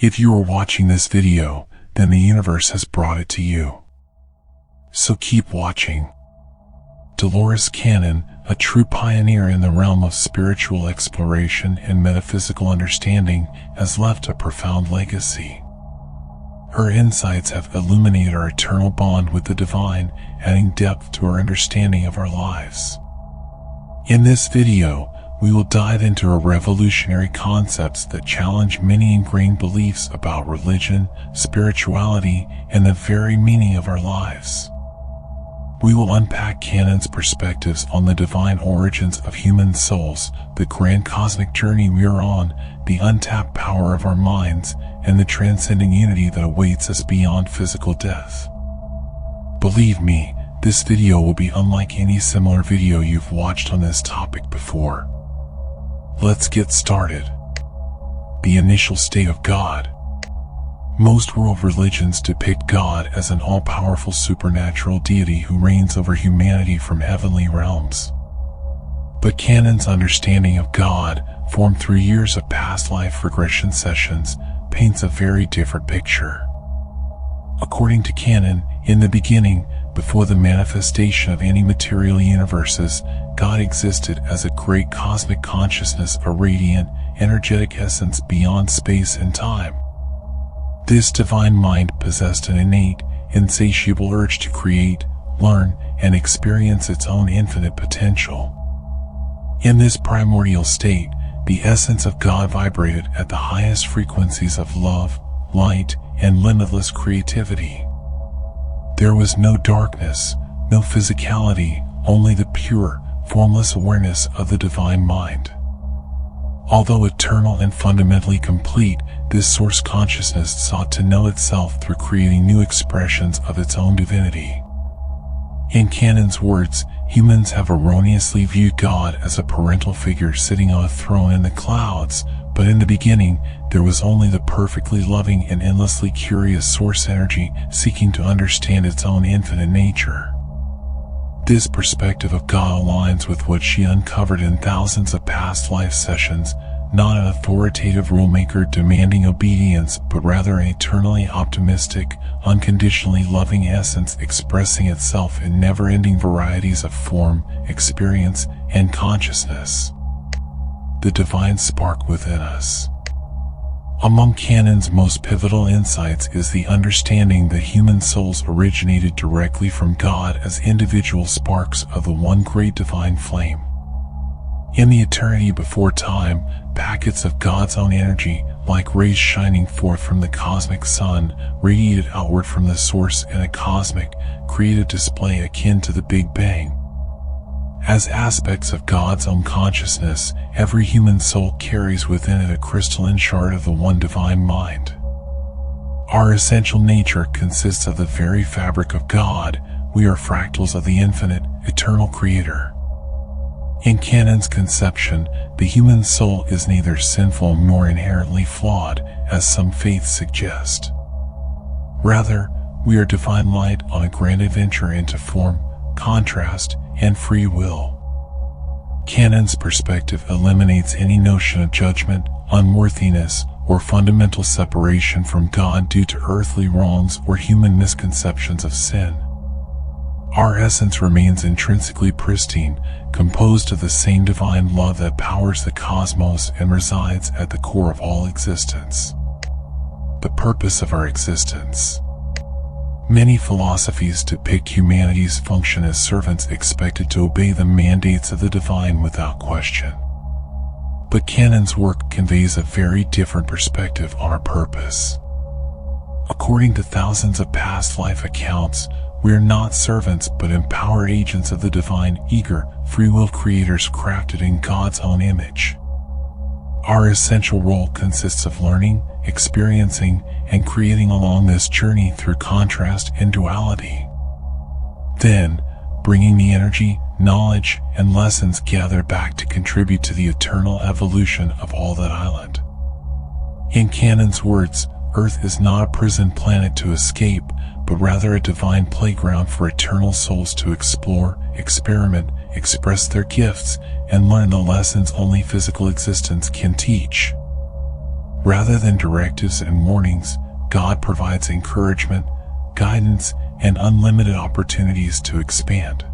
If you are watching this video, then the universe has brought it to you. So keep watching. Dolores Cannon, a true pioneer in the realm of spiritual exploration and metaphysical understanding, has left a profound legacy. Her insights have illuminated our eternal bond with the divine, adding depth to our understanding of our lives. In this video, we will dive into revolutionary concepts that challenge many ingrained beliefs about religion, spirituality, and the very meaning of our lives. We will unpack Cannon's perspectives on the divine origins of human souls, the grand cosmic journey we are on, the untapped power of our minds, and the transcendent unity that awaits us beyond physical death. Believe me, this video will be unlike any similar video you've watched on this topic before. Let's get started. The initial state of God. Most world religions depict God as an all-powerful supernatural deity who reigns over humanity from heavenly realms. But Cannon's understanding of God, formed through years of past life regression sessions, paints a very different picture. According to Cannon, in the beginning, before the manifestation of any material universes, God existed as a great cosmic consciousness, a radiant, energetic essence beyond space and time. This divine mind possessed an innate, insatiable urge to create, learn, and experience its own infinite potential. In this primordial state, the essence of God vibrated at the highest frequencies of love, light, and limitless creativity. There was no darkness, no physicality, only the pure, formless awareness of the divine mind. Although eternal and fundamentally complete, this source consciousness sought to know itself through creating new expressions of its own divinity. In Cannon's words, humans have erroneously viewed God as a parental figure sitting on a throne in the clouds, but in the beginning, there was only the perfectly loving and endlessly curious source energy seeking to understand its own infinite nature. This perspective of God aligns with what she uncovered in thousands of past life sessions, not an authoritative rulemaker demanding obedience, but rather an eternally optimistic, unconditionally loving essence expressing itself in never-ending varieties of form, experience, and consciousness. The divine spark within us. Among Cannon's most pivotal insights is the understanding that human souls originated directly from God as individual sparks of the one great divine flame. In the eternity before time, packets of God's own energy, like rays shining forth from the cosmic sun, radiated outward from the source in a cosmic, creative display akin to the Big Bang. As aspects of God's own consciousness, every human soul carries within it a crystalline shard of the one divine mind. Our essential nature consists of the very fabric of God. We are fractals of the infinite, eternal Creator. In Cannon's conception, the human soul is neither sinful nor inherently flawed, as some faiths suggest. Rather, we are divine light on a grand adventure into form, contrast, and free will. Cannon's perspective eliminates any notion of judgment, unworthiness, or fundamental separation from God due to earthly wrongs or human misconceptions of sin. Our essence remains intrinsically pristine, composed of the same divine love that powers the cosmos and resides at the core of all existence. The purpose of our existence. Many philosophies depict humanity's function as servants expected to obey the mandates of the divine without question. But Cannon's work conveys a very different perspective on our purpose. According to thousands of past life accounts, we are not servants but empowered agents of the divine, eager, free-willed creators crafted in God's own image. Our essential role consists of learning, experiencing, and creating along this journey through contrast and duality. Then, bringing the energy, knowledge, and lessons gathered back to contribute to the eternal evolution of all that island. In Cannon's words, Earth is not a prison planet to escape, but rather a divine playground for eternal souls to explore, experiment, express their gifts, and learn the lessons only physical existence can teach. Rather than directives and warnings, God provides encouragement, guidance, and unlimited opportunities to expand.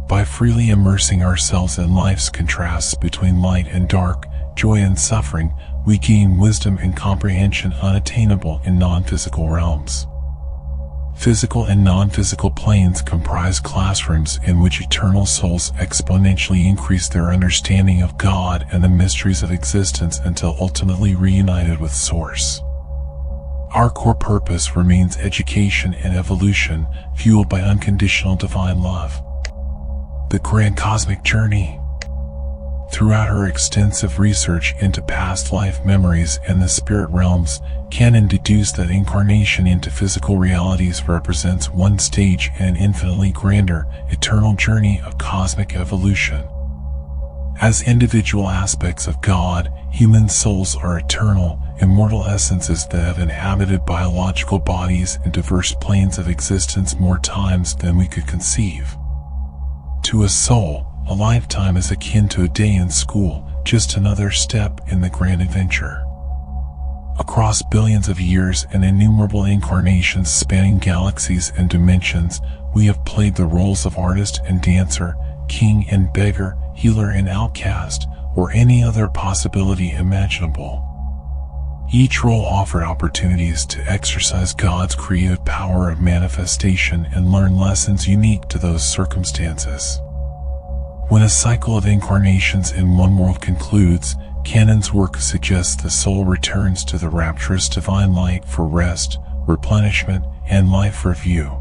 By freely immersing ourselves in life's contrasts between light and dark, joy and suffering, we gain wisdom and comprehension unattainable in non-physical realms. Physical and non-physical planes comprise classrooms in which eternal souls exponentially increase their understanding of God and the mysteries of existence until ultimately reunited with Source. Our core purpose remains education and evolution, fueled by unconditional divine love. The Grand Cosmic Journey. Throughout her extensive research into past life memories and the spirit realms, Cannon deduced that incarnation into physical realities represents one stage in an infinitely grander, eternal journey of cosmic evolution. As individual aspects of God, human souls are eternal, immortal essences that have inhabited biological bodies in diverse planes of existence more times than we could conceive. To a soul, a lifetime is akin to a day in school, just another step in the grand adventure. Across billions of years and innumerable incarnations spanning galaxies and dimensions, we have played the roles of artist and dancer, king and beggar, healer and outcast, or any other possibility imaginable. Each role offered opportunities to exercise God's creative power of manifestation and learn lessons unique to those circumstances. When a cycle of incarnations in one world concludes, Cannon's work suggests the soul returns to the rapturous divine light for rest, replenishment, and life review.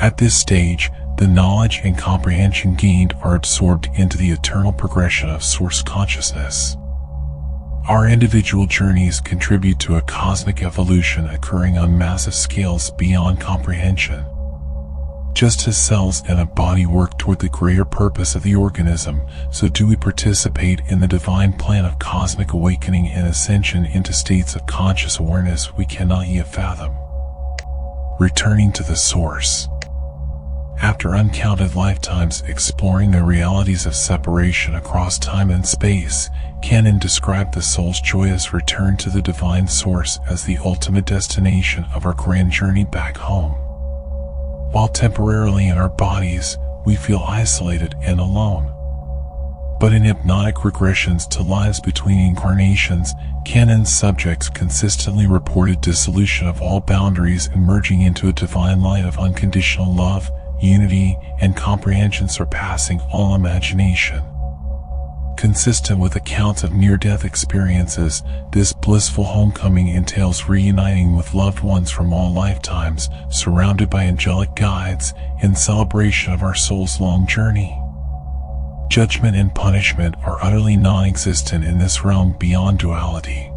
At this stage, the knowledge and comprehension gained are absorbed into the eternal progression of Source consciousness. Our individual journeys contribute to a cosmic evolution occurring on massive scales beyond comprehension. Just as cells in a body work toward the greater purpose of the organism, so do we participate in the divine plan of cosmic awakening and ascension into states of conscious awareness we cannot yet fathom. Returning to the Source. After uncounted lifetimes exploring the realities of separation across time and space, Cannon described the soul's joyous return to the divine Source as the ultimate destination of our grand journey back home. While temporarily in our bodies, we feel isolated and alone. But in hypnotic regressions to lives between incarnations, Cannon's subjects consistently reported dissolution of all boundaries and merging into a divine light of unconditional love, unity, and comprehension surpassing all imagination. Consistent with accounts of near-death experiences, this blissful homecoming entails reuniting with loved ones from all lifetimes, surrounded by angelic guides, in celebration of our soul's long journey. Judgment and punishment are utterly non-existent in this realm beyond duality.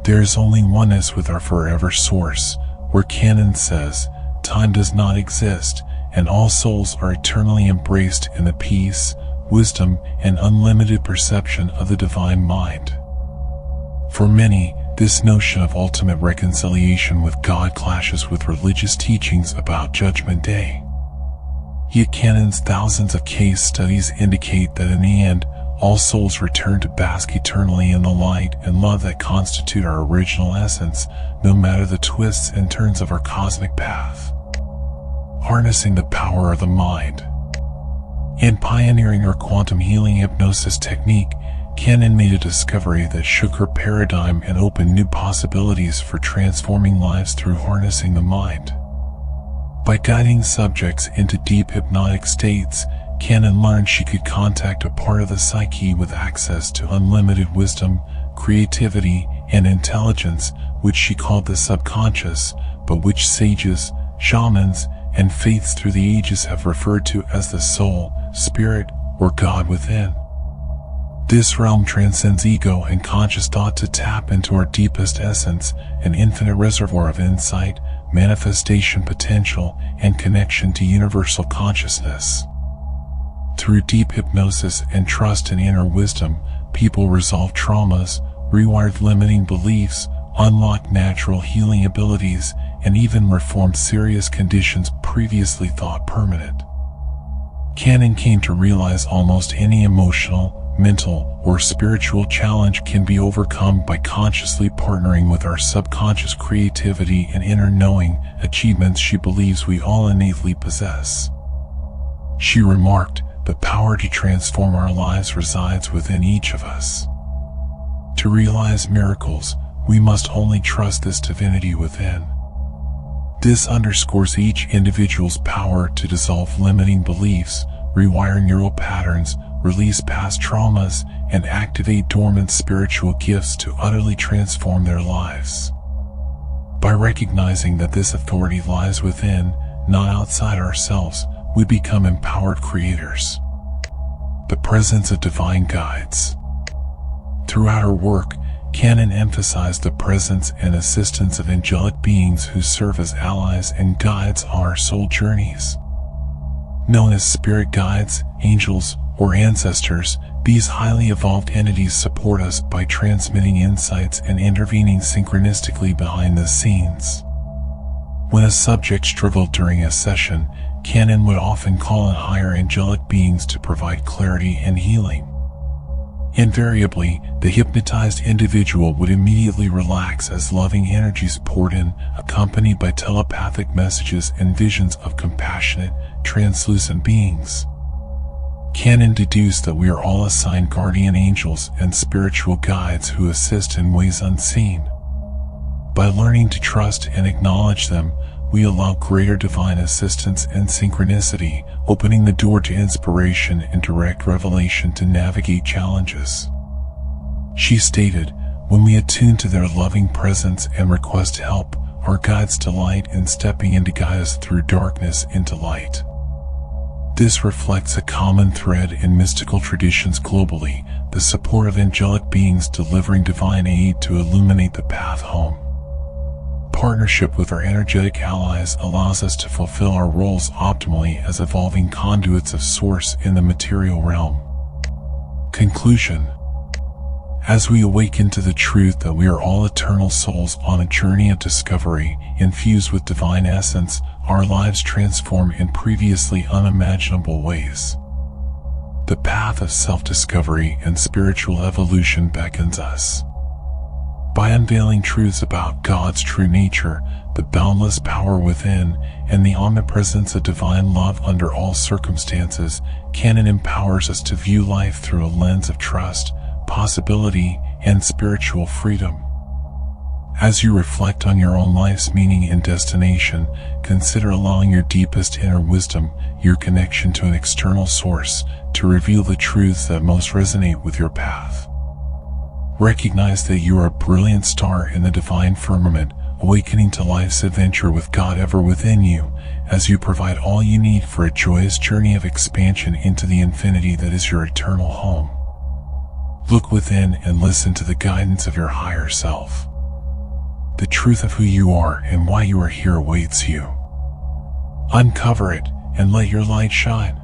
There is only oneness with our forever Source, where Cannon says, time does not exist, and all souls are eternally embraced in the peace, wisdom, and unlimited perception of the divine mind. For many, this notion of ultimate reconciliation with God clashes with religious teachings about Judgment Day. Yet Cannon's thousands of case studies indicate that in the end, all souls return to bask eternally in the light and love that constitute our original essence, no matter the twists and turns of our cosmic path. Harnessing the power of the mind. In pioneering her quantum healing hypnosis technique, Cannon made a discovery that shook her paradigm and opened new possibilities for transforming lives through harnessing the mind. By guiding subjects into deep hypnotic states, Cannon learned she could contact a part of the psyche with access to unlimited wisdom, creativity, and intelligence, which she called the subconscious, but which sages, shamans, and faiths through the ages have referred to as the soul, spirit, or God within. This realm transcends ego and conscious thought to tap into our deepest essence, an infinite reservoir of insight, manifestation potential, and connection to universal consciousness. Through deep hypnosis and trust in inner wisdom, people resolve traumas, rewired limiting beliefs, unlock natural healing abilities, and even reform serious conditions previously thought permanent. Cannon came to realize almost any emotional, mental, or spiritual challenge can be overcome by consciously partnering with our subconscious creativity and inner knowing, achievements she believes we all innately possess. She remarked, "The power to transform our lives resides within each of us. To realize miracles, we must only trust this divinity within." This underscores each individual's power to dissolve limiting beliefs, rewire neural patterns, release past traumas, and activate dormant spiritual gifts to utterly transform their lives. By recognizing that this authority lies within, not outside ourselves, we become empowered creators. The presence of divine guides. Throughout her work, Cannon emphasized the presence and assistance of angelic beings who serve as allies and guides on our soul journeys. Known as spirit guides, angels, or ancestors, these highly evolved entities support us by transmitting insights and intervening synchronistically behind the scenes. When a subject struggled during a session, Cannon would often call in higher angelic beings to provide clarity and healing. Invariably, the hypnotized individual would immediately relax as loving energies poured in, accompanied by telepathic messages and visions of compassionate, translucent beings. Cannon deduced that we are all assigned guardian angels and spiritual guides who assist in ways unseen. By learning to trust and acknowledge them, we allow greater divine assistance and synchronicity, opening the door to inspiration and direct revelation to navigate challenges. She stated, "When we attune to their loving presence and request help, our guides delight in stepping in to guide us through darkness into light." This reflects a common thread in mystical traditions globally, the support of angelic beings delivering divine aid to illuminate the path home. Partnership with our energetic allies allows us to fulfill our roles optimally as evolving conduits of Source in the material realm. Conclusion. As we awaken to the truth that we are all eternal souls on a journey of discovery, infused with divine essence, our lives transform in previously unimaginable ways. The path of self-discovery and spiritual evolution beckons us. By unveiling truths about God's true nature, the boundless power within, and the omnipresence of divine love under all circumstances, Cannon empowers us to view life through a lens of trust, possibility, and spiritual freedom. As you reflect on your own life's meaning and destination, consider allowing your deepest inner wisdom, your connection to an external source, to reveal the truths that most resonate with your path. Recognize that you are a brilliant star in the divine firmament, awakening to life's adventure with God ever within you, as you provide all you need for a joyous journey of expansion into the infinity that is your eternal home. Look within and listen to the guidance of your higher self. The truth of who you are and why you are here awaits you. Uncover it and let your light shine.